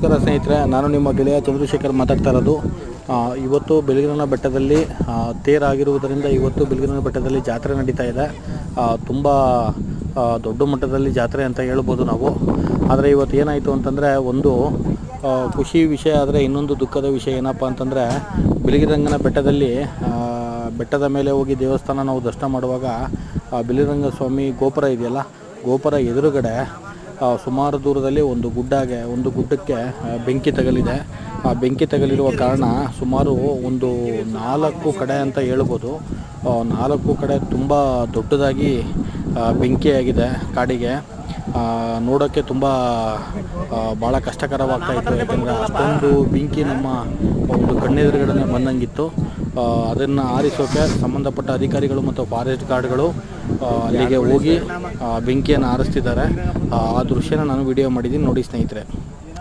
ನಮಸ್ಕಾರ ಸ್ನೇಹಿತರೆ, ನಾನು ನಿಮ್ಮ ಗೆಳೆಯ ಚಂದ್ರಶೇಖರ್ ಮಾತಾಡ್ತಾ ಇರೋದು. ಇವತ್ತು ಬಿಳಿಗಿರಿ ಬೆಟ್ಟದಲ್ಲಿ ತೇರಾಗಿರುವುದರಿಂದ ಇವತ್ತು ಬಿಳಿಗಿರಿ ಬೆಟ್ಟದಲ್ಲಿ ಜಾತ್ರೆ ನಡೀತಾ ಇದೆ. ತುಂಬ ದೊಡ್ಡ ಮಟ್ಟದಲ್ಲಿ ಜಾತ್ರೆ ಅಂತ ಹೇಳ್ಬೋದು ನಾವು. ಆದರೆ ಇವತ್ತು ಏನಾಯಿತು ಅಂತಂದರೆ, ಒಂದು ಖುಷಿ ವಿಷಯ ಆದರೆ ಇನ್ನೊಂದು ದುಃಖದ ವಿಷಯ ಏನಪ್ಪ ಅಂತಂದರೆ, ಬಿಳಿಗಿರಿ ಬೆಟ್ಟದಲ್ಲಿ ಬೆಟ್ಟದ ಮೇಲೆ ಹೋಗಿ ದೇವಸ್ಥಾನ ನಾವು ದರ್ಶನ ಮಾಡುವಾಗ ಬಿಳಿಗಿರಿ ಸ್ವಾಮಿ ಗೋಪುರ ಇದೆಯಲ್ಲ, ಗೋಪುರ ಎದುರುಗಡೆ ಸುಮಾರು ದೂರದಲ್ಲಿ ಒಂದು ಗುಡ್ಡಕ್ಕೆ ಬೆಂಕಿ ತಗಲಿದೆ. ಆ ಬೆಂಕಿ ತಗಲಿರುವ ಕಾರಣ ಸುಮಾರು ಒಂದು 4 ಕಡೆ ಅಂತ ಹೇಳ್ಬೋದು. 4 ಕಡೆ ತುಂಬ ದೊಡ್ಡದಾಗಿ ಬೆಂಕಿಯಾಗಿದೆ. ಕಾಡಿಗೆ ನೋಡೋಕ್ಕೆ ತುಂಬ ಭಾಳ ಕಷ್ಟಕರವಾಗ್ತಾಯಿತ್ತು. ಯಾಕೆಂದರೆ ಅಷ್ಟೊಂದು ಬೆಂಕಿ ನಮ್ಮ ಒಂದು ಕಣ್ಣೆದುರುಗಡೆ ಬಂದಂಗಿತ್ತು. ಅದನ್ನು ಆರಿಸೋಕ್ಕೆ ಸಂಬಂಧಪಟ್ಟ ಅಧಿಕಾರಿಗಳು ಮತ್ತು ಫಾರೆಸ್ಟ್ ಗಾರ್ಡ್ಗಳು ಅಲ್ಲಿಗೆ ಹೋಗಿ ಬೆಂಕಿಯನ್ನು ಆರಿಸ್ತಿದ್ದಾರೆ. ಆ ದೃಶ್ಯನ ನಾನು ವಿಡಿಯೋ ಮಾಡಿದ್ದೀನಿ, ನೋಡಿ ಸ್ನೇಹಿತರೆ.